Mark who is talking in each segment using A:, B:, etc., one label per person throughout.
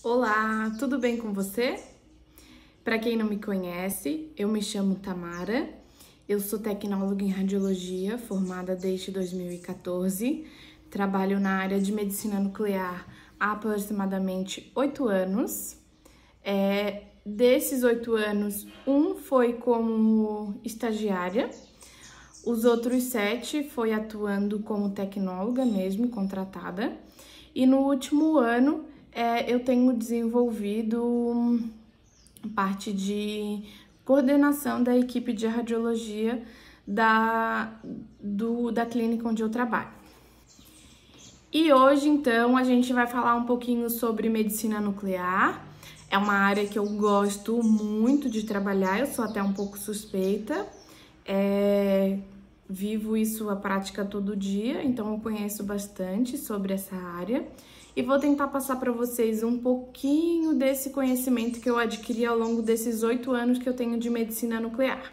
A: Olá, tudo bem com você? Para quem não me conhece, eu me chamo Tamara, eu sou tecnóloga em radiologia, formada desde 2014, trabalho na área de medicina nuclear há aproximadamente 8 anos. Desses 8 anos, um foi como estagiária, os outros 7 foi atuando como tecnóloga mesmo, contratada, e no último ano eu tenho desenvolvido parte de coordenação da equipe de radiologia da clínica onde eu trabalho. E hoje, então, a gente vai falar um pouquinho sobre medicina nuclear. É uma área que eu gosto muito de trabalhar, eu sou até um pouco suspeita. Vivo isso a prática todo dia, então eu conheço bastante sobre essa área. E vou tentar passar para vocês um pouquinho desse conhecimento que eu adquiri ao longo desses 8 anos que eu tenho de medicina nuclear.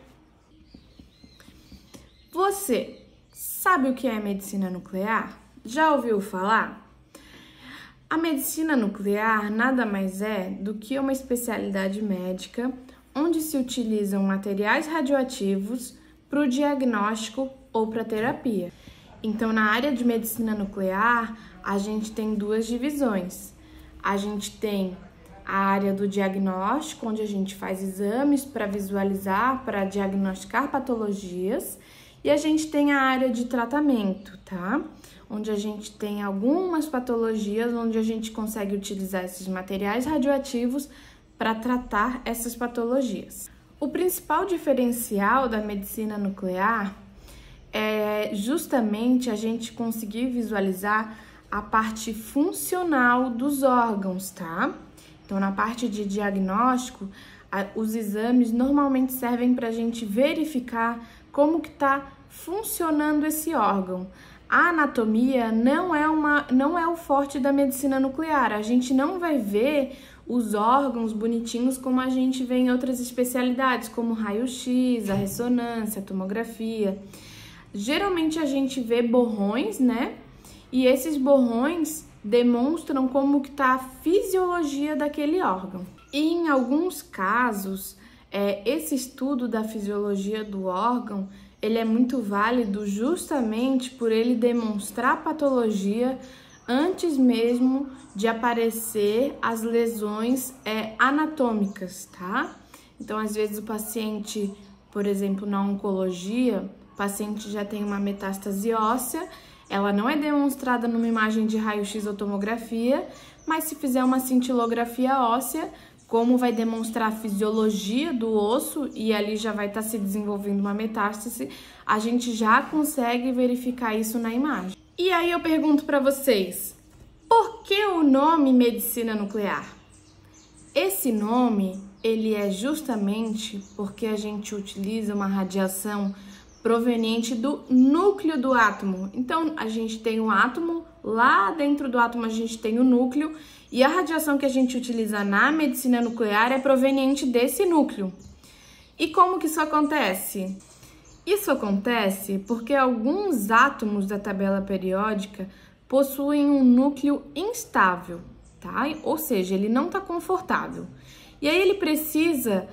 A: Você sabe o que é medicina nuclear? Já ouviu falar? A medicina nuclear nada mais é do que uma especialidade médica onde se utilizam materiais radioativos para o diagnóstico ou para terapia. Então, na área de medicina nuclear, a gente tem duas divisões. A gente tem a área do diagnóstico, onde a gente faz exames para visualizar, para diagnosticar patologias, e a gente tem a área de tratamento, tá? Onde a gente tem algumas patologias, onde a gente consegue utilizar esses materiais radioativos para tratar essas patologias. O principal diferencial da medicina nuclear é justamente a gente conseguir visualizar a parte funcional dos órgãos, tá? Então, na parte de diagnóstico, os exames normalmente servem para a gente verificar como que está funcionando esse órgão. A anatomia não é o forte da medicina nuclear. A gente não vai ver os órgãos bonitinhos como a gente vê em outras especialidades, como raio-x, a ressonância, a tomografia. Geralmente a gente vê borrões, né? E esses borrões demonstram como que tá a fisiologia daquele órgão. E em alguns casos, esse estudo da fisiologia do órgão, ele é muito válido justamente por ele demonstrar patologia antes mesmo de aparecer as lesões anatômicas, tá? Então, às vezes o paciente, por exemplo, na oncologia, o paciente já tem uma metástase óssea, ela não é demonstrada numa imagem de raio-x ou tomografia, mas se fizer uma cintilografia óssea, como vai demonstrar a fisiologia do osso e ali já vai estar se desenvolvendo uma metástase, a gente já consegue verificar isso na imagem. E aí eu pergunto para vocês, por que o nome medicina nuclear? Esse nome, ele é justamente porque a gente utiliza uma radiação proveniente do núcleo do átomo. Então, a gente tem um átomo, lá dentro do átomo a gente tem o núcleo, e a radiação que a gente utiliza na medicina nuclear é proveniente desse núcleo. E como que isso acontece? Isso acontece porque alguns átomos da tabela periódica possuem um núcleo instável, tá? Ou seja, ele não está confortável. E aí ele precisa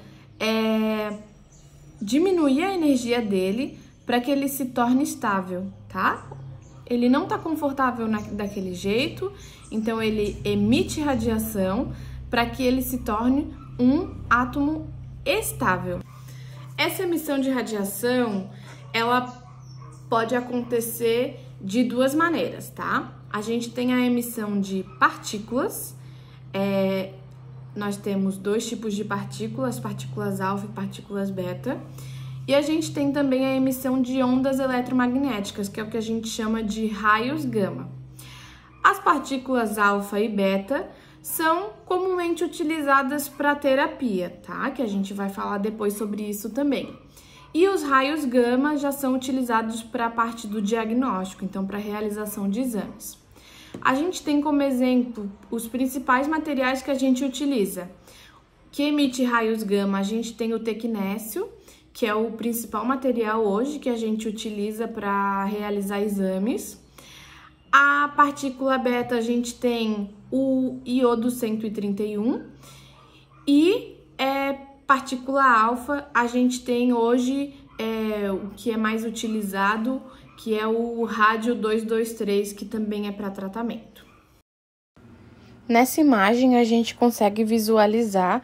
A: diminuir a energia dele para que ele se torne estável, tá? Ele não está confortável daquele jeito, então ele emite radiação para que ele se torne um átomo estável. Essa emissão de radiação, ela pode acontecer de duas maneiras, tá? A gente tem a emissão de partículas, nós temos dois tipos de partículas alfa e partículas beta, e a gente tem também a emissão de ondas eletromagnéticas, que é o que a gente chama de raios gama. As partículas alfa e beta são comumente utilizadas para terapia, tá? Que a gente vai falar depois sobre isso também. E os raios gama já são utilizados para a parte do diagnóstico, então para a realização de exames. A gente tem como exemplo os principais materiais que a gente utiliza. Que emite raios gama, a gente tem o tecnécio, que é o principal material hoje que a gente utiliza para realizar exames. A partícula beta, a gente tem o iodo 131 e partícula alfa a gente tem hoje o que é mais utilizado, que é o rádio 223, que também é para tratamento. Nessa imagem a gente consegue visualizar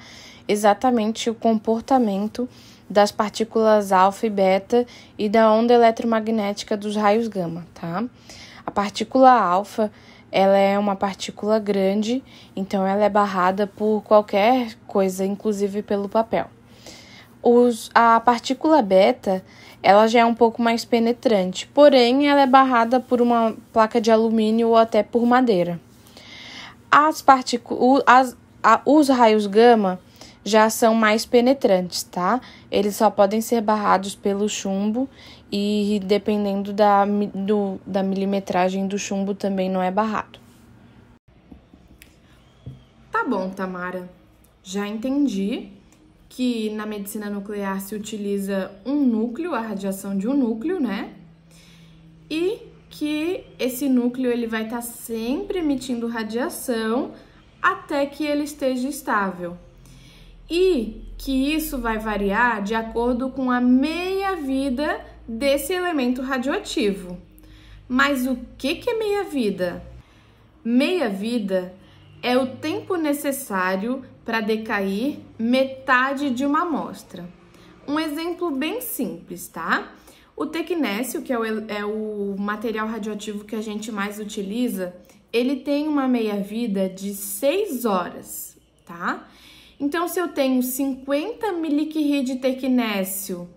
A: exatamente o comportamento das partículas alfa e beta e da onda eletromagnética dos raios gama, tá? A partícula alfa, ela é uma partícula grande, então ela é barrada por qualquer coisa, inclusive pelo papel. A partícula beta, ela já é um pouco mais penetrante, porém ela é barrada por uma placa de alumínio ou até por madeira. Os raios gama já são mais penetrantes, tá? Eles só podem ser barrados pelo chumbo e dependendo da milimetragem do chumbo também não é barrado. Tá bom, Tamara. Já entendi que na medicina nuclear se utiliza um núcleo, a radiação de um núcleo, né? E que esse núcleo ele vai estar sempre emitindo radiação até que ele esteja estável. E que isso vai variar de acordo com a meia-vida desse elemento radioativo. Mas o que é meia-vida? Meia-vida é o tempo necessário para decair metade de uma amostra. Um exemplo bem simples, tá? O tecnécio, que é o material radioativo que a gente mais utiliza, ele tem uma meia-vida de 6 horas, tá? Então, se eu tenho 50 milicurie de tecnécio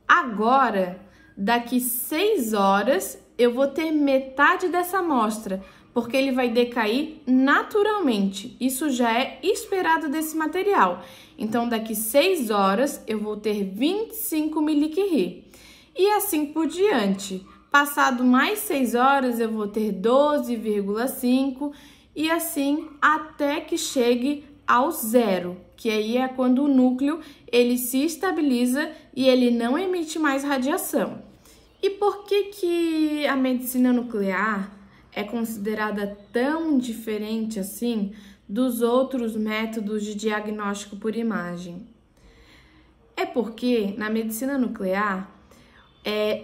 A: agora, daqui 6 horas, eu vou ter metade dessa amostra, porque ele vai decair naturalmente. Isso já é esperado desse material. Então, daqui 6 horas, eu vou ter 25 milicurie. E assim por diante. Passado mais 6 horas, eu vou ter 12,5 e assim até que chegue ao zero, que aí é quando o núcleo ele se estabiliza e ele não emite mais radiação. E por que a medicina nuclear é considerada tão diferente assim dos outros métodos de diagnóstico por imagem? É porque na medicina nuclear,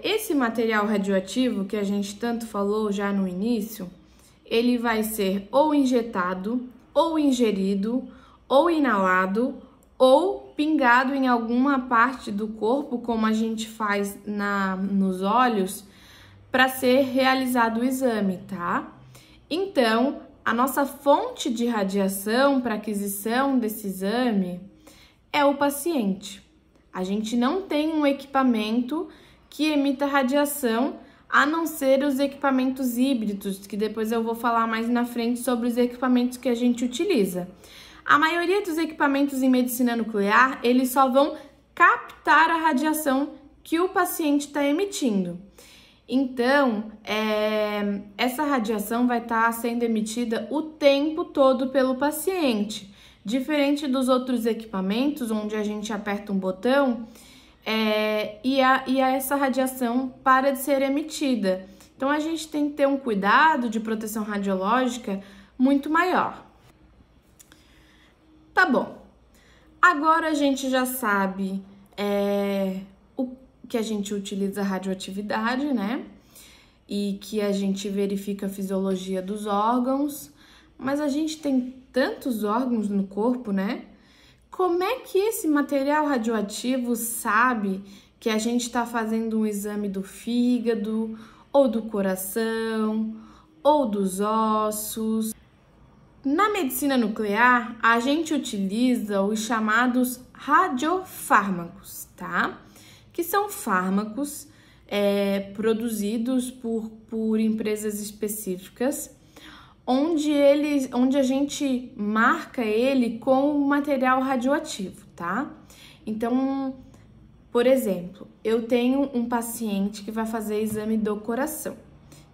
A: esse material radioativo que a gente tanto falou já no início, ele vai ser ou injetado, ou ingerido, ou inalado, ou pingado em alguma parte do corpo, como a gente faz nos olhos, para ser realizado o exame, tá? Então, a nossa fonte de radiação para aquisição desse exame é o paciente. A gente não tem um equipamento que emita radiação, a não ser os equipamentos híbridos, que depois eu vou falar mais na frente sobre os equipamentos que a gente utiliza. A maioria dos equipamentos em medicina nuclear, eles só vão captar a radiação que o paciente está emitindo. Então, essa radiação vai estar sendo emitida o tempo todo pelo paciente. Diferente dos outros equipamentos, onde a gente aperta um botão e essa radiação para de ser emitida. Então, a gente tem que ter um cuidado de proteção radiológica muito maior. Tá bom. Agora a gente já sabe o que a gente utiliza a radioatividade, né? E que a gente verifica a fisiologia dos órgãos. Mas a gente tem tantos órgãos no corpo, né? Como é que esse material radioativo sabe que a gente está fazendo um exame do fígado, ou do coração, ou dos ossos? Na medicina nuclear, a gente utiliza os chamados radiofármacos, tá? Que são fármacos produzidos por empresas específicas, onde a gente marca ele com material radioativo, tá? Então, por exemplo, eu tenho um paciente que vai fazer exame do coração.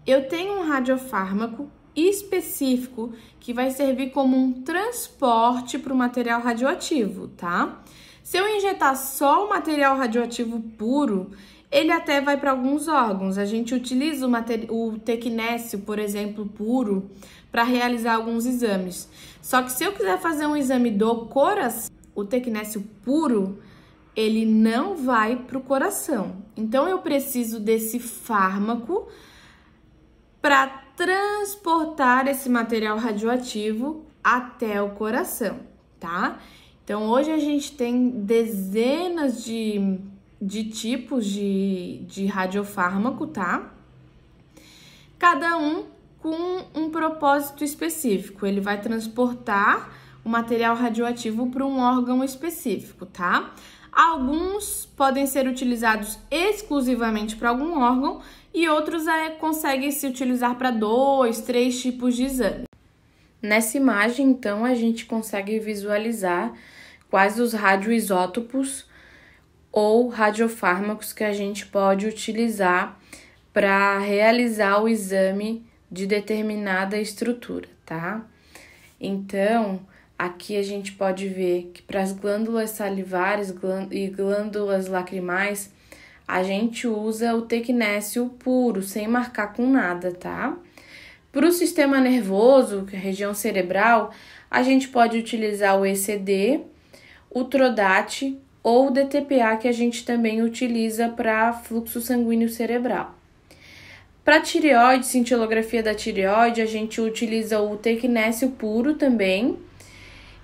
A: Eu tenho um radiofármaco específico que vai servir como um transporte para o material radioativo, tá? Se eu injetar só o material radioativo puro, ele até vai para alguns órgãos. A gente utiliza o tecnécio, por exemplo, puro, para realizar alguns exames. Só que se eu quiser fazer um exame do coração, o tecnécio puro, ele não vai para o coração. Então, eu preciso desse fármaco para transportar esse material radioativo até o coração, tá? Então, hoje a gente tem dezenas de tipos de radiofármaco, tá? Cada um com um propósito específico. Ele vai transportar o material radioativo para um órgão específico, tá? Alguns podem ser utilizados exclusivamente para algum órgão e outros conseguem se utilizar para 2, 3 tipos de exame. Nessa imagem, então, a gente consegue visualizar quais os radioisótopos ou radiofármacos que a gente pode utilizar para realizar o exame de determinada estrutura, tá? Então, aqui a gente pode ver que para as glândulas salivares e glândulas lacrimais, a gente usa o tecnécio puro, sem marcar com nada, tá? Para o sistema nervoso, que é a região cerebral, a gente pode utilizar o ECD, o Trodat ou o DTPA, que a gente também utiliza para fluxo sanguíneo cerebral. Para tireoide, cintilografia da tireoide, a gente utiliza o tecnécio puro também.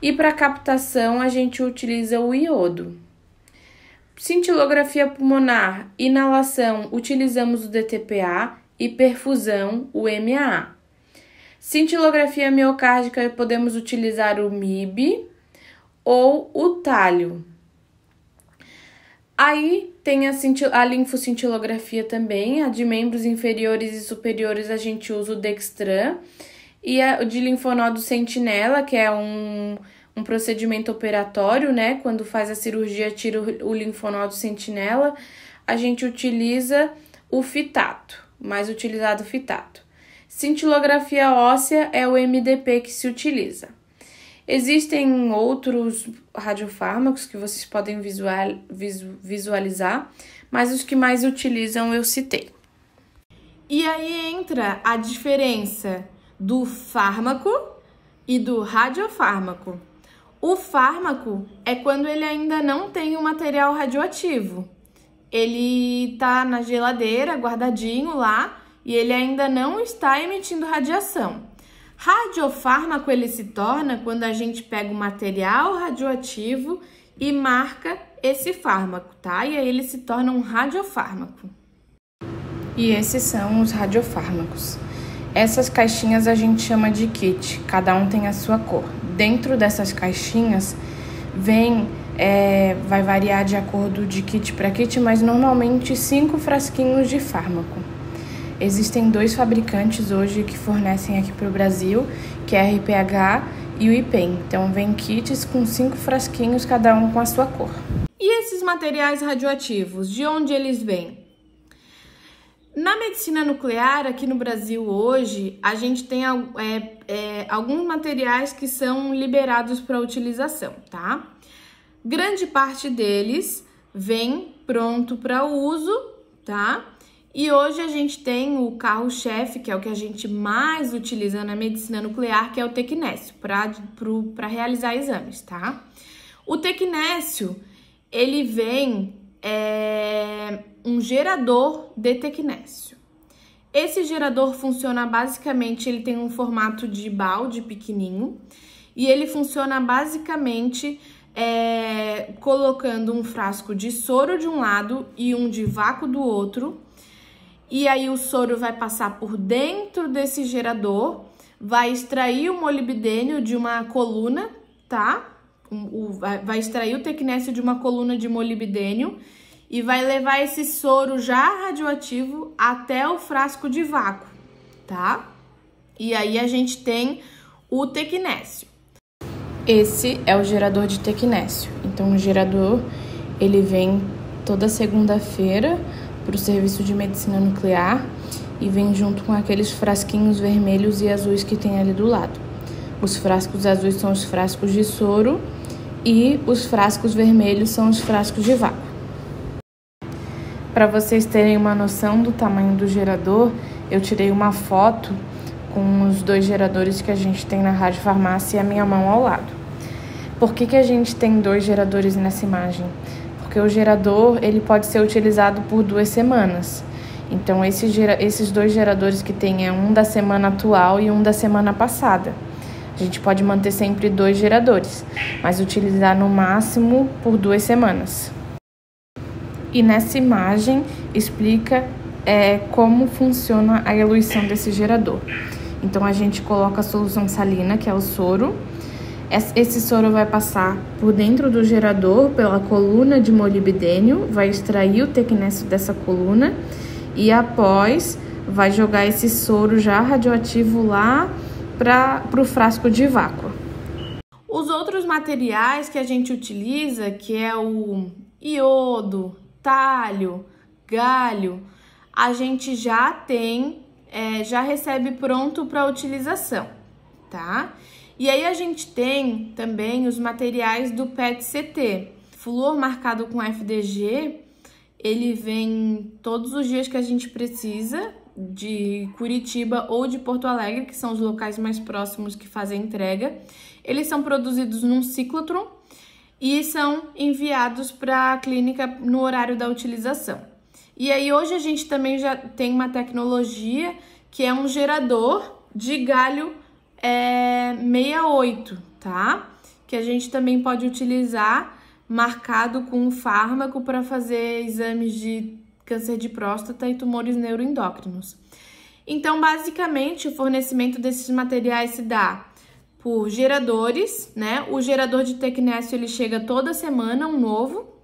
A: E para captação, a gente utiliza o iodo. Cintilografia pulmonar, inalação, utilizamos o DTPA e perfusão, o MAA. Cintilografia miocárdica, podemos utilizar o MIB ou o talho. Aí tem a linfocintilografia também, a de membros inferiores e superiores a gente usa o Dextran. E a de linfonodo sentinela, que é um procedimento operatório, né? Quando faz a cirurgia, tira o linfonodo sentinela, a gente utiliza o fitato, mais utilizado o fitato. Cintilografia óssea é o MDP que se utiliza. Existem outros radiofármacos que vocês podem visualizar, mas os que mais utilizam eu citei. E aí entra a diferença do fármaco e do radiofármaco. O fármaco é quando ele ainda não tem o material radioativo. Ele tá na geladeira, guardadinho lá, e ele ainda não está emitindo radiação. Radiofármaco ele se torna quando a gente pega o material radioativo e marca esse fármaco, tá? E aí ele se torna um radiofármaco. E esses são os radiofármacos. Essas caixinhas a gente chama de kit, cada um tem a sua cor. Dentro dessas caixinhas vai variar de acordo de kit para kit, mas normalmente 5 frasquinhos de fármaco. Existem 2 fabricantes hoje que fornecem aqui para o Brasil, que é a RPH e o IPEM. Então vem kits com 5 frasquinhos, cada um com a sua cor. E esses materiais radioativos, de onde eles vêm? Na medicina nuclear, aqui no Brasil hoje, a gente tem alguns materiais que são liberados para utilização, tá? Grande parte deles vem pronto para uso, tá? E hoje a gente tem o carro-chefe, que é o que a gente mais utiliza na medicina nuclear, que é o tecnécio, para realizar exames, tá? O tecnécio, ele vem um gerador de tecnécio. Esse gerador funciona basicamente, ele tem um formato de balde pequenininho e ele funciona basicamente colocando um frasco de soro de um lado e um de vácuo do outro. E aí o soro vai passar por dentro desse gerador, vai extrair o molibdênio de uma coluna, tá? Vai extrair o tecnécio de uma coluna de molibdênio e vai levar esse soro já radioativo até o frasco de vácuo, tá? E aí a gente tem o tecnécio. Esse é o gerador de tecnécio. Então o gerador, ele vem toda segunda-feira para o serviço de medicina nuclear e vem junto com aqueles frasquinhos vermelhos e azuis que tem ali do lado. Os frascos azuis são os frascos de soro e os frascos vermelhos são os frascos de vácuo. Para vocês terem uma noção do tamanho do gerador, eu tirei uma foto com os 2 geradores que a gente tem na radiofarmácia e a minha mão ao lado. Por que a gente tem 2 geradores nessa imagem? Porque o gerador ele pode ser utilizado por 2 semanas. Então, esses 2 geradores que tem é um da semana atual e um da semana passada. A gente pode manter sempre 2 geradores, mas utilizar no máximo por 2 semanas. E nessa imagem explica como funciona a eluição desse gerador. Então, a gente coloca a solução salina, que é o soro. Esse soro vai passar por dentro do gerador, pela coluna de molibdênio, vai extrair o tecnécio dessa coluna e após vai jogar esse soro já radioativo lá para o frasco de vácuo. Os outros materiais que a gente utiliza, que é o iodo, talho, galho, a gente já tem, já recebe pronto para utilização, tá? E aí a gente tem também os materiais do PET-CT. Flúor marcado com FDG, ele vem todos os dias que a gente precisa, de Curitiba ou de Porto Alegre, que são os locais mais próximos que fazem entrega. Eles são produzidos num ciclotron e são enviados para a clínica no horário da utilização. E aí hoje a gente também já tem uma tecnologia que é um gerador de galho 68, tá? Que a gente também pode utilizar marcado com um fármaco para fazer exames de câncer de próstata e tumores neuroendócrinos. Então, basicamente, o fornecimento desses materiais se dá por geradores, né? O gerador de tecnécio, ele chega toda semana, um novo.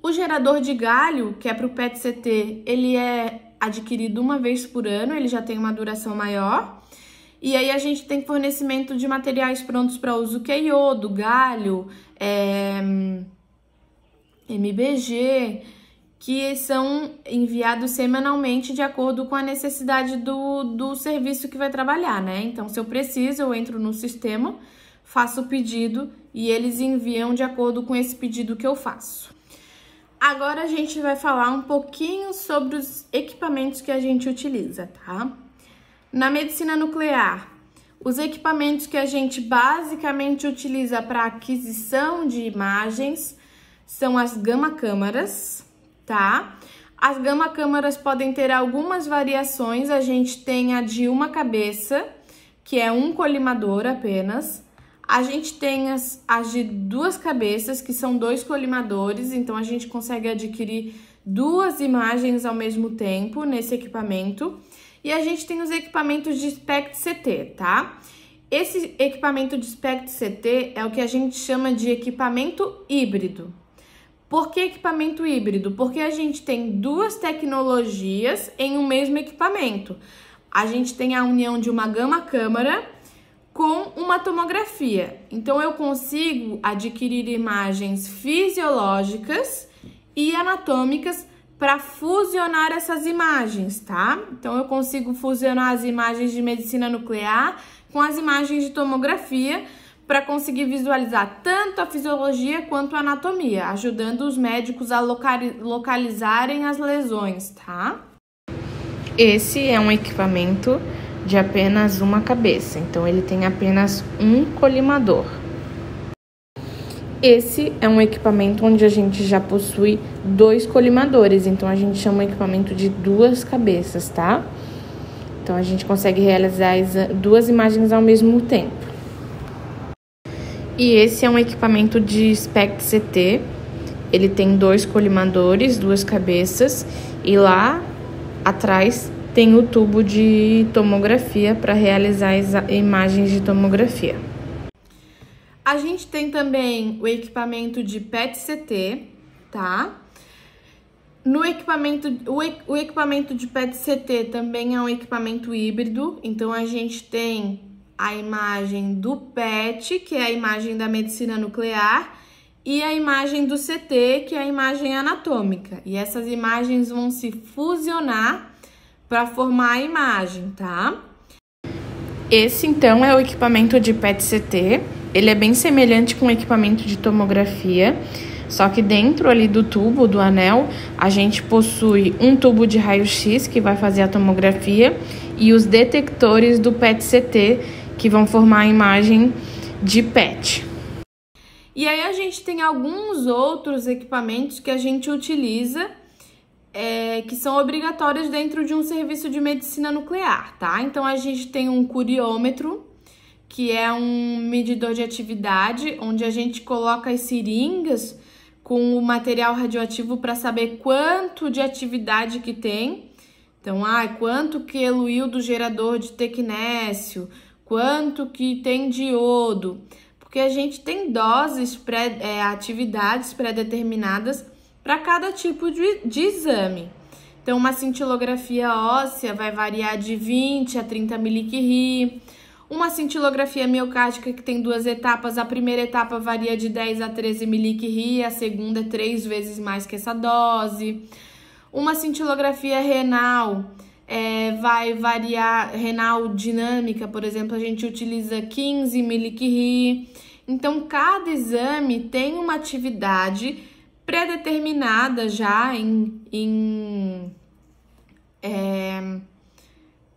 A: O gerador de galho, que é para o PET-CT, ele é adquirido uma vez por ano, ele já tem uma duração maior. E aí a gente tem fornecimento de materiais prontos para uso, que é iodo, galho, MBG, que são enviados semanalmente de acordo com a necessidade do serviço que vai trabalhar, né? Então, se eu preciso, eu entro no sistema, faço o pedido e eles enviam de acordo com esse pedido que eu faço. Agora a gente vai falar um pouquinho sobre os equipamentos que a gente utiliza, tá? Na medicina nuclear, os equipamentos que a gente basicamente utiliza para aquisição de imagens são as gama-câmaras, tá? As gama-câmaras podem ter algumas variações, a gente tem a de uma cabeça, que é um colimador apenas. A gente tem as de 2 cabeças, que são 2 colimadores, então a gente consegue adquirir 2 imagens ao mesmo tempo nesse equipamento. E a gente tem os equipamentos de SPECT-CT, tá? Esse equipamento de SPECT-CT é o que a gente chama de equipamento híbrido. Por que equipamento híbrido? Porque a gente tem 2 tecnologias em um mesmo equipamento. A gente tem a união de uma gama-câmara com uma tomografia. Então, eu consigo adquirir imagens fisiológicas e anatômicas para fusionar essas imagens, tá? Então, eu consigo fusionar as imagens de medicina nuclear com as imagens de tomografia para conseguir visualizar tanto a fisiologia quanto a anatomia, ajudando os médicos a localizarem as lesões, tá? Esse é um equipamento de apenas uma cabeça, então ele tem apenas um colimador. Esse é um equipamento onde a gente já possui 2 colimadores, então a gente chama o equipamento de 2 cabeças, tá? Então a gente consegue realizar 2 imagens ao mesmo tempo. E esse é um equipamento de SPECT-CT, ele tem 2 colimadores, 2 cabeças, e lá atrás tem o tubo de tomografia para realizar as imagens de tomografia. A gente tem também o equipamento de PET-CT, tá? O equipamento de PET-CT também é um equipamento híbrido, então a gente tem a imagem do PET, que é a imagem da medicina nuclear, e a imagem do CT, que é a imagem anatômica. E essas imagens vão se fusionar para formar a imagem, tá? Esse, então, é o equipamento de PET-CT. Ele é bem semelhante com o equipamento de tomografia, Só que dentro ali do tubo, do anel, a gente possui um tubo de raio-x que vai fazer a tomografia e os detectores do PET-CT que vão formar a imagem de PET. E aí a gente tem alguns outros equipamentos que a gente utiliza que são obrigatórios dentro de um serviço de medicina nuclear, tá? Então a gente tem um curiômetro, que é um medidor de atividade, onde a gente coloca as seringas com o material radioativo para saber quanto de atividade que tem. Então, quanto que eluiu do gerador de tecnécio, quanto que tem de iodo, porque a gente tem doses, atividades pré-determinadas para cada tipo de exame. Então, uma cintilografia óssea vai variar de 20 a 30 milicurie. Uma cintilografia miocárdica que tem 2 etapas, a primeira etapa varia de 10 a 13 milicurie, a segunda é 3 vezes mais que essa dose. Uma cintilografia renal vai variar, renal dinâmica, por exemplo, a gente utiliza 15 milicurie. Então, cada exame tem uma atividade pré-determinada já em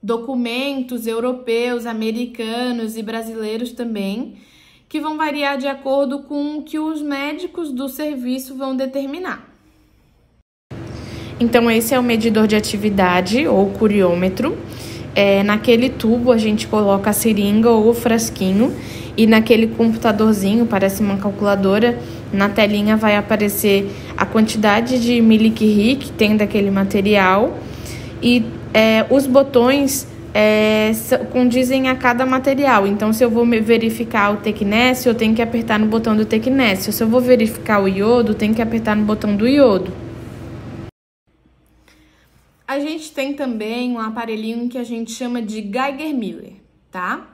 A: documentos europeus, americanos e brasileiros também, que vão variar de acordo com o que os médicos do serviço vão determinar. Então, esse é o medidor de atividade ou curiômetro. Naquele tubo a gente coloca a seringa ou o frasquinho e naquele computadorzinho, parece uma calculadora, na telinha vai aparecer a quantidade de milicurie que tem daquele material e os botões condizem a cada material. Então, se eu vou verificar o tecnécio, eu tenho que apertar no botão do tecnécio. Se eu vou verificar o iodo, eu tenho que apertar no botão do iodo. A gente tem também um aparelhinho que a gente chama de Geiger-Müller, tá?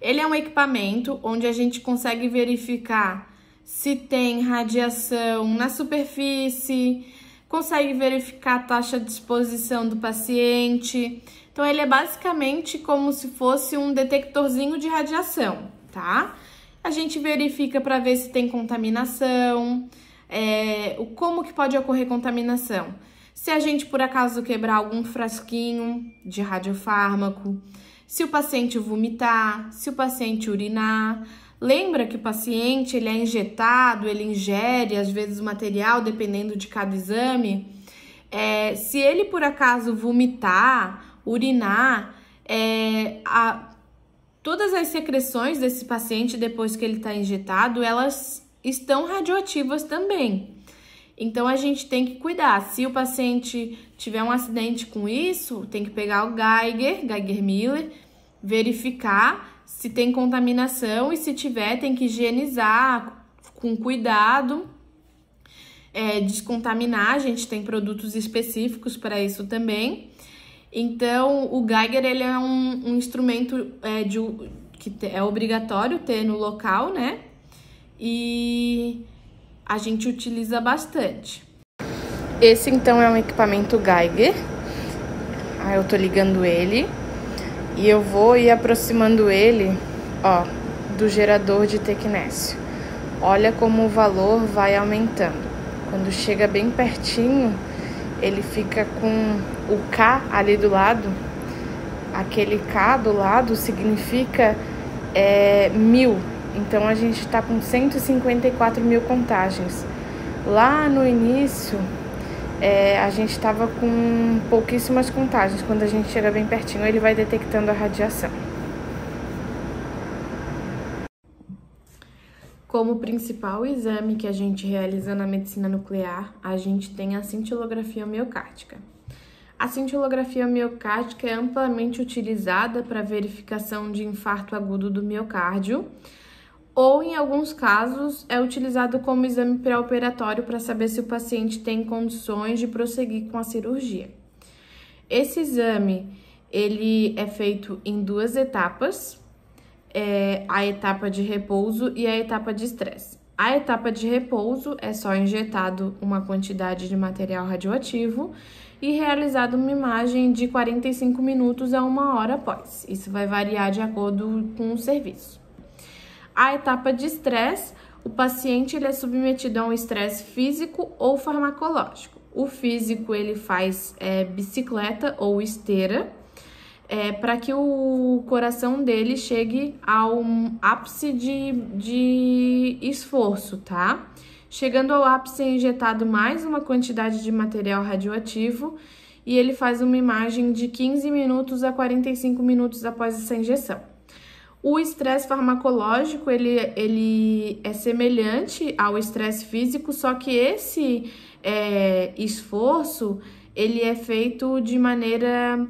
A: Ele é um equipamento onde a gente consegue verificar se tem radiação na superfície, consegue verificar a taxa de exposição do paciente. Então, ele é basicamente como se fosse um detectorzinho de radiação, tá? A gente verifica para ver se tem contaminação, como que pode ocorrer contaminação. Se a gente, por acaso, quebrar algum frasquinho de radiofármaco, se o paciente vomitar, se o paciente urinar. Lembra que o paciente ele é injetado, ele ingere, às vezes, o material, dependendo de cada exame. Se ele, por acaso, vomitar, urinar, todas as secreções desse paciente, depois que ele está injetado, elas estão radioativas também. Então, a gente tem que cuidar. Se o paciente tiver um acidente com isso, tem que pegar o Geiger-Müller, verificar se tem contaminação e se tiver, tem que higienizar com cuidado, descontaminar. A gente tem produtos específicos para isso também. Então, o Geiger, ele é um instrumento que é obrigatório ter no local, né? E a gente utiliza bastante. Esse, então, é um equipamento Geiger. Eu tô ligando ele e eu vou ir aproximando ele, do gerador de tecnécio. Olha como o valor vai aumentando. Quando chega bem pertinho, ele fica com o K ali do lado. Aquele K do lado significa 1000. Então, a gente está com 154 mil contagens. Lá no início, a gente estava com pouquíssimas contagens. Quando a gente chega bem pertinho, ele vai detectando a radiação. Como principal exame que a gente realiza na medicina nuclear, a gente tem a cintilografia miocárdica. A cintilografia miocárdica é amplamente utilizada para verificação de infarto agudo do miocárdio, ou, em alguns casos, é utilizado como exame pré-operatório para saber se o paciente tem condições de prosseguir com a cirurgia. Esse exame, ele é feito em 2 etapas, a etapa de repouso e a etapa de estresse. A etapa de repouso é só injetado uma quantidade de material radioativo e realizado uma imagem de 45 minutos a 1 hora após. Isso vai variar de acordo com o serviço. A etapa de estresse, o paciente ele é submetido a um estresse físico ou farmacológico. O físico ele faz bicicleta ou esteira, para que o coração dele chegue ao ápice de esforço, tá? Chegando ao ápice é injetado mais uma quantidade de material radioativo e ele faz uma imagem de 15 minutos a 45 minutos após essa injeção. O estresse farmacológico, ele é semelhante ao estresse físico, só que esse esforço, ele é feito de maneira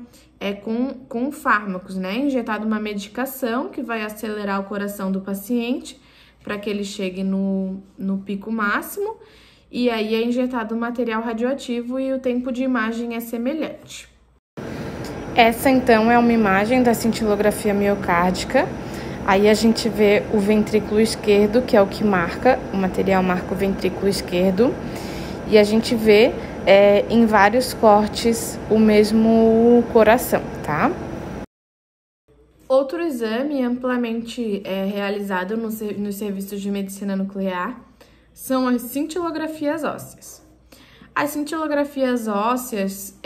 A: com fármacos, né? Injetado uma medicação que vai acelerar o coração do paciente para que ele chegue no pico máximo, e aí é injetado material radioativo e o tempo de imagem é semelhante. Essa, então, é uma imagem da cintilografia miocárdica. Aí a gente vê o ventrículo esquerdo, que é o que marca, o material marca o ventrículo esquerdo, e a gente vê em vários cortes o mesmo coração, tá? Outro exame amplamente realizado nos serviços de medicina nuclear são as cintilografias ósseas. As cintilografias ósseas,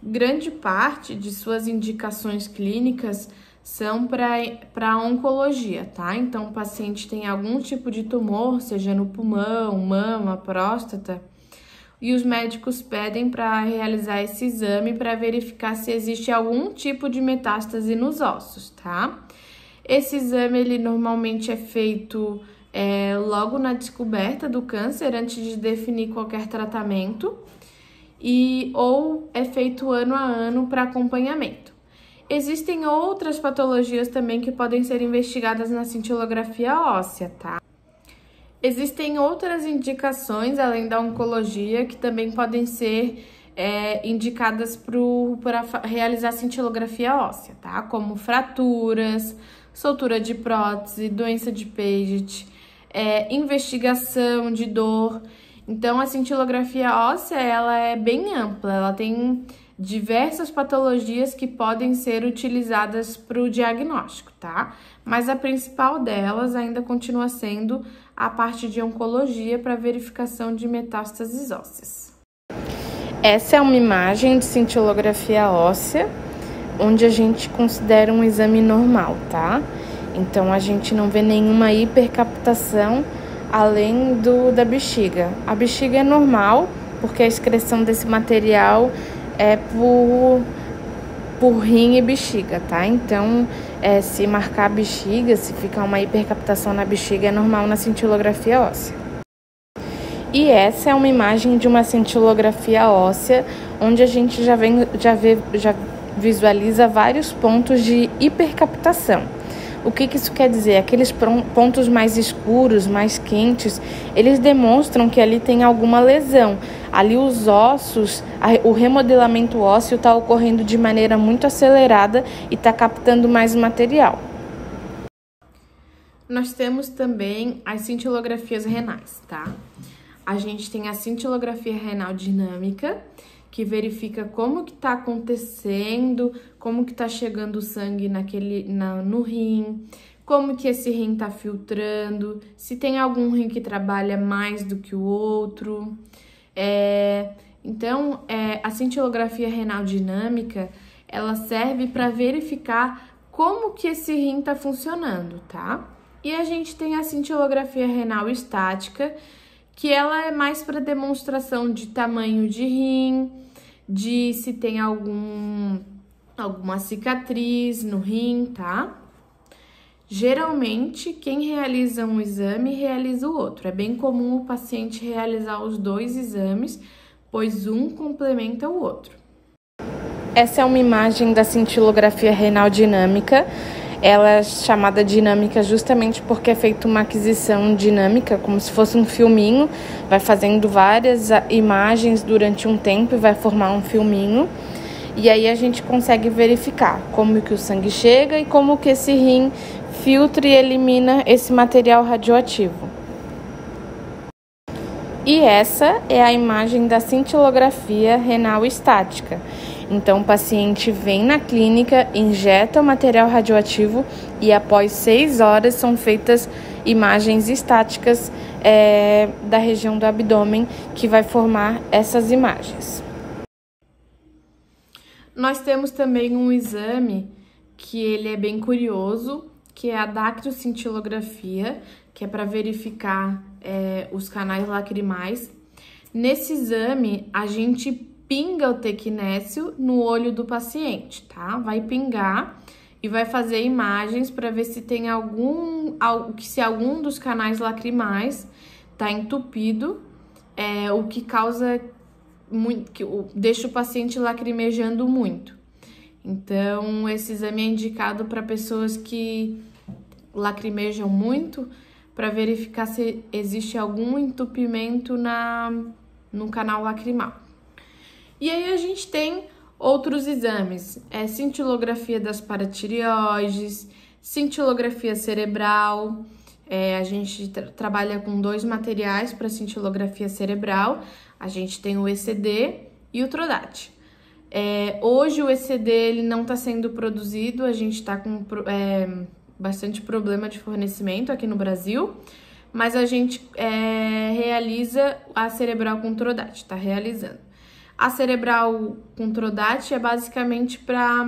A: grande parte de suas indicações clínicas são para oncologia, tá? Então, o paciente tem algum tipo de tumor, seja no pulmão, mama, próstata, e os médicos pedem para realizar esse exame para verificar se existe algum tipo de metástase nos ossos, tá? Esse exame, ele normalmente é feito logo na descoberta do câncer, antes de definir qualquer tratamento, ou é feito ano a ano para acompanhamento. Existem outras patologias também que podem ser investigadas na cintilografia óssea, tá? Existem outras indicações, além da oncologia, que também podem ser indicadas para realizar cintilografia óssea, tá? Como fraturas, soltura de prótese, doença de Paget, investigação de dor. Então, a cintilografia óssea, ela é bem ampla, ela tem diversas patologias que podem ser utilizadas para o diagnóstico, tá? Mas a principal delas ainda continua sendo a parte de oncologia para verificação de metástases ósseas. Essa é uma imagem de cintilografia óssea, onde a gente considera um exame normal, tá? Então, a gente não vê nenhuma hipercaptação além da bexiga. A bexiga é normal, porque a excreção desse material é por rim e bexiga, tá? Então, se marcar a bexiga, se ficar uma hipercaptação na bexiga, é normal na cintilografia óssea. E essa é uma imagem de uma cintilografia óssea, onde a gente já visualiza vários pontos de hipercaptação. O que isso quer dizer? Aqueles pontos mais escuros, mais quentes, eles demonstram que ali tem alguma lesão. Ali os ossos, o remodelamento ósseo está ocorrendo de maneira muito acelerada e está captando mais material. Nós temos também as cintilografias renais, tá? A gente tem a cintilografia renal dinâmica, que verifica como que está acontecendo, como que está chegando o sangue no rim, como que esse rim está filtrando, se tem algum rim que trabalha mais do que o outro. Então, a cintilografia renal dinâmica, ela serve para verificar como que esse rim está funcionando, tá? E a gente tem a cintilografia renal estática, que ela é mais para demonstração de tamanho de rim, de se tem alguma cicatriz no rim, tá? Geralmente, quem realiza um exame realiza o outro. É bem comum o paciente realizar os dois exames, pois um complementa o outro. Essa é uma imagem da cintilografia renal dinâmica. Ela é chamada dinâmica justamente porque é feita uma aquisição dinâmica, como se fosse um filminho, vai fazendo várias imagens durante um tempo e vai formar um filminho. E aí a gente consegue verificar como que o sangue chega e como que esse rim filtra e elimina esse material radioativo. E essa é a imagem da cintilografia renal estática. Então, o paciente vem na clínica, injeta o material radioativo e após 6 horas são feitas imagens estáticas da região do abdômen que vai formar essas imagens. Nós temos também um exame que ele é bem curioso, que é a dactiloscintilografia, que é para verificar os canais lacrimais. Nesse exame, a gente pinga o tequinésio no olho do paciente, tá? Vai pingar e vai fazer imagens para ver se tem se algum dos canais lacrimais tá entupido, o que causa deixa o paciente lacrimejando muito. Então, esse exame é indicado para pessoas que lacrimejam muito, para verificar se existe algum entupimento no canal lacrimal. E aí a gente tem outros exames, cintilografia das paratireoides, cintilografia cerebral. A gente trabalha com 2 materiais para cintilografia cerebral. A gente tem o ECD e o Trodat. Hoje o ECD ele não está sendo produzido, a gente está com bastante problema de fornecimento aqui no Brasil, mas a gente realiza a cerebral com Trodat, está realizando. A cerebral com Trodat é basicamente para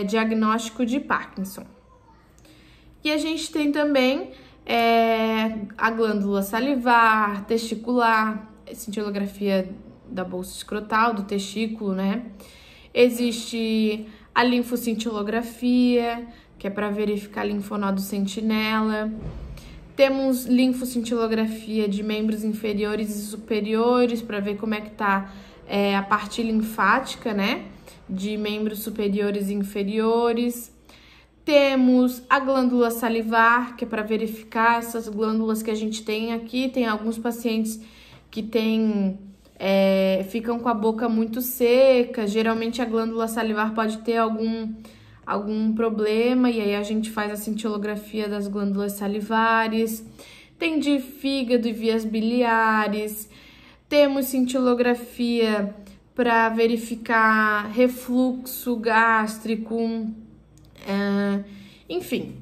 A: diagnóstico de Parkinson. E a gente tem também a glândula salivar, testicular, cintilografia da bolsa escrotal, do testículo, né? Existe a linfocintilografia, que é para verificar linfonodo sentinela. Temos linfocintilografia de membros inferiores e superiores, para ver como é que tá a parte linfática, né? De membros superiores e inferiores. Temos a glândula salivar, que é para verificar essas glândulas que a gente tem aqui. Tem alguns pacientes que ficam com a boca muito seca. Geralmente a glândula salivar pode ter algum problema, e aí a gente faz a cintilografia das glândulas salivares. Tem de fígado e vias biliares. Temos cintilografia para verificar refluxo gástrico. Enfim,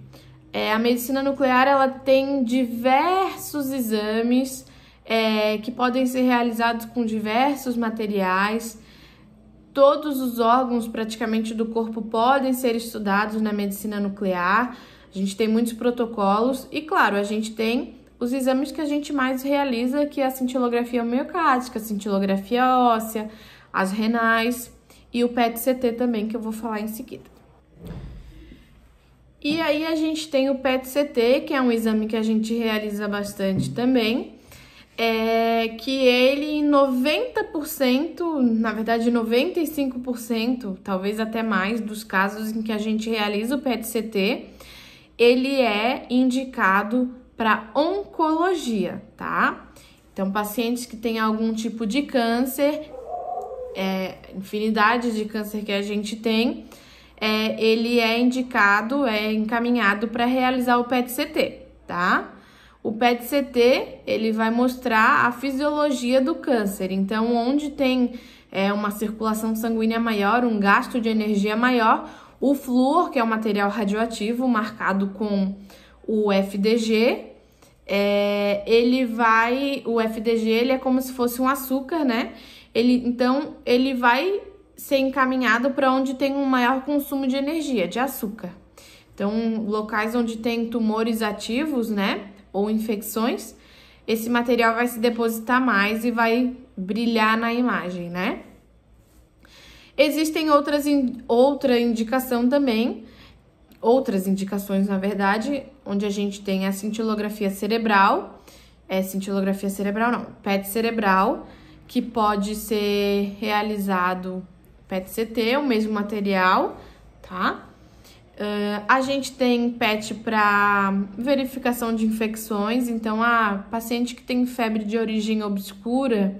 A: a medicina nuclear ela tem diversos exames que podem ser realizados com diversos materiais. Todos os órgãos praticamente do corpo podem ser estudados na medicina nuclear. A gente tem muitos protocolos e, claro, a gente tem os exames que a gente mais realiza, que é a cintilografia miocárdica, a cintilografia óssea, as renais e o PET-CT também, que eu vou falar em seguida. E aí a gente tem o PET-CT, que é um exame que a gente realiza bastante também, que ele em 90%, na verdade 95%, talvez até mais, dos casos em que a gente realiza o PET-CT, ele é indicado para oncologia, tá? Então, pacientes que têm algum tipo de câncer, infinidade de câncer que a gente tem, ele é indicado, encaminhado para realizar o PET-CT, tá? O PET-CT, ele vai mostrar a fisiologia do câncer. Então, onde tem uma circulação sanguínea maior, um gasto de energia maior, o flúor, que é o material radioativo marcado com o FDG, o FDG ele é como se fosse um açúcar, né? Então, ele vai ser encaminhado para onde tem um maior consumo de energia, de açúcar. Então, locais onde tem tumores ativos, né? Ou infecções, esse material vai se depositar mais e vai brilhar na imagem, né? Existem outra indicação também, outras indicações, na verdade, onde a gente tem a cintilografia cerebral, PET cerebral, que pode ser realizado PET-CT, o mesmo material, tá? A gente tem PET para verificação de infecções, então a paciente que tem febre de origem obscura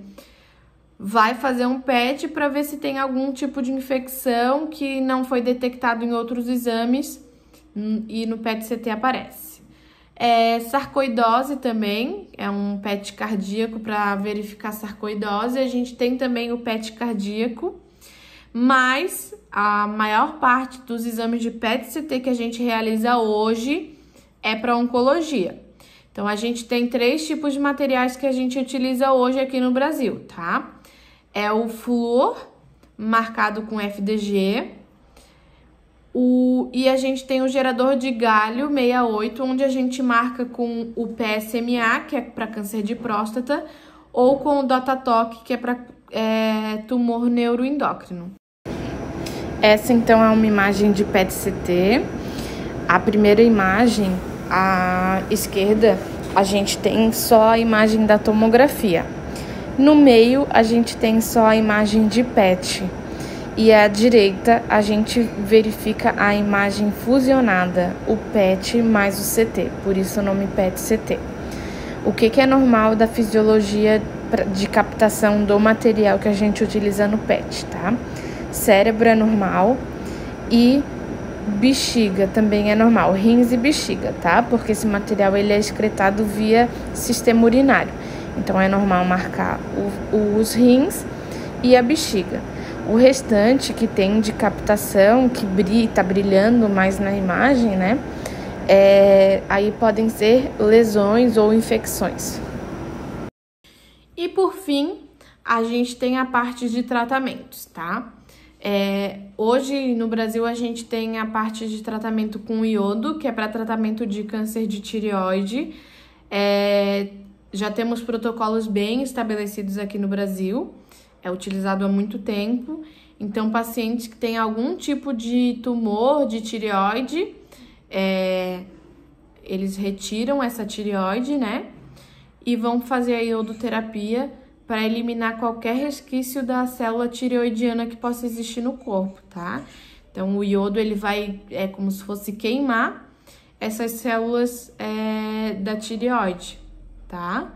A: vai fazer um PET para ver se tem algum tipo de infecção que não foi detectado em outros exames e no PET-CT aparece. Sarcoidose também, é um PET cardíaco para verificar sarcoidose. A gente tem também o PET cardíaco, mas a maior parte dos exames de PET-CT que a gente realiza hoje é para oncologia. Então, a gente tem 3 tipos de materiais que a gente utiliza hoje aqui no Brasil, tá? É o flúor, marcado com FDG, e a gente tem o gerador de galho 68, onde a gente marca com o PSMA, que é para câncer de próstata, ou com o DOTATOC, que é para tumor neuroendócrino. Essa, então, é uma imagem de PET-CT. A primeira imagem, à esquerda, a gente tem só a imagem da tomografia. No meio, a gente tem só a imagem de PET. E à direita, a gente verifica a imagem fusionada, o PET mais o CT, por isso o nome PET-CT. O que é normal da fisiologia de captação do material que a gente utiliza no PET, tá? Cérebro é normal e bexiga também é normal, rins e bexiga, tá? Porque esse material ele é excretado via sistema urinário. Então é normal marcar os rins e a bexiga. O restante que tem de captação, que tá brilhando mais na imagem, né? Aí podem ser lesões ou infecções. E por fim, a gente tem a parte de tratamentos, tá? Hoje no Brasil a gente tem a parte de tratamento com iodo, que é para tratamento de câncer de tireoide. Já temos protocolos bem estabelecidos aqui no Brasil. É utilizado há muito tempo, então pacientes que têm algum tipo de tumor de tireoide, eles retiram essa tireoide, né, e vão fazer a iodoterapia para eliminar qualquer resquício da célula tireoidiana que possa existir no corpo, tá? Então o iodo ele vai, como se fosse queimar essas células da tireoide, tá?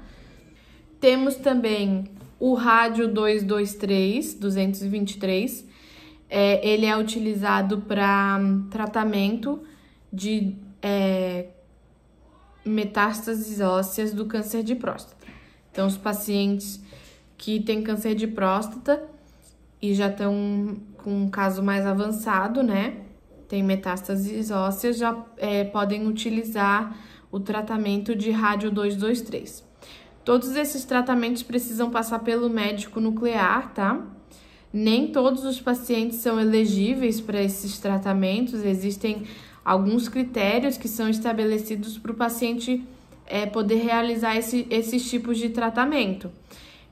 A: Temos também o rádio 223, ele é utilizado para tratamento de metástases ósseas do câncer de próstata. Então, os pacientes que têm câncer de próstata e já estão com um caso mais avançado, né? Tem metástases ósseas, já podem utilizar o tratamento de rádio 223. Todos esses tratamentos precisam passar pelo médico nuclear, tá? Nem todos os pacientes são elegíveis para esses tratamentos, existem alguns critérios que são estabelecidos para o paciente poder realizar esses tipos de tratamento.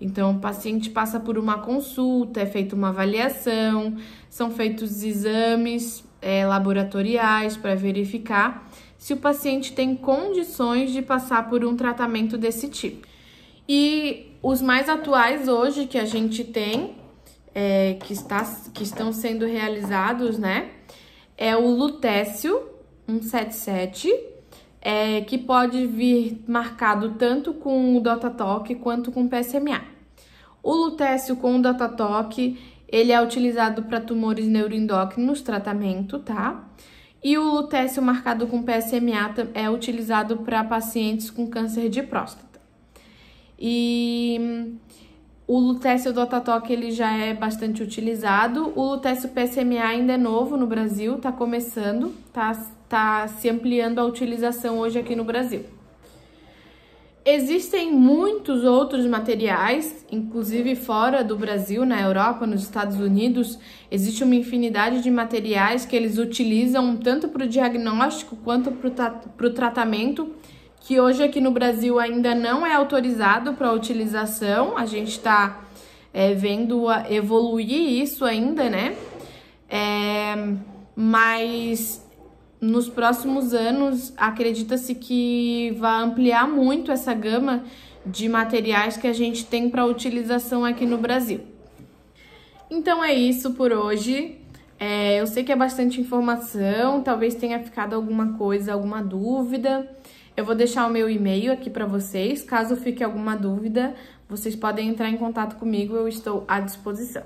A: Então, o paciente passa por uma consulta, é feita uma avaliação, são feitos exames laboratoriais para verificar se o paciente tem condições de passar por um tratamento desse tipo. E os mais atuais hoje que a gente tem, que estão sendo realizados, né, é o lutécio 177, que pode vir marcado tanto com o DOTATOC quanto com o PSMA. O lutécio com o DOTATOC, ele é utilizado para tumores neuroendócrinos, tratamento, tá? E o lutécio marcado com PSMA é utilizado para pacientes com câncer de próstata. E o lutécio DOTATOC ele já é bastante utilizado. O lutécio PSMA ainda é novo no Brasil, tá começando, tá se ampliando a utilização hoje aqui no Brasil. Existem muitos outros materiais, inclusive fora do Brasil, na Europa, nos Estados Unidos, existe uma infinidade de materiais que eles utilizam tanto para o diagnóstico quanto para o tratamento, que hoje aqui no Brasil ainda não é autorizado para utilização. A gente está vendo evoluir isso ainda, né? Mas nos próximos anos, acredita-se que vai ampliar muito essa gama de materiais que a gente tem para utilização aqui no Brasil. Então é isso por hoje. Eu sei que é bastante informação, talvez tenha ficado alguma coisa, alguma dúvida. Eu vou deixar o meu e-mail aqui para vocês. Caso fique alguma dúvida, vocês podem entrar em contato comigo, eu estou à disposição.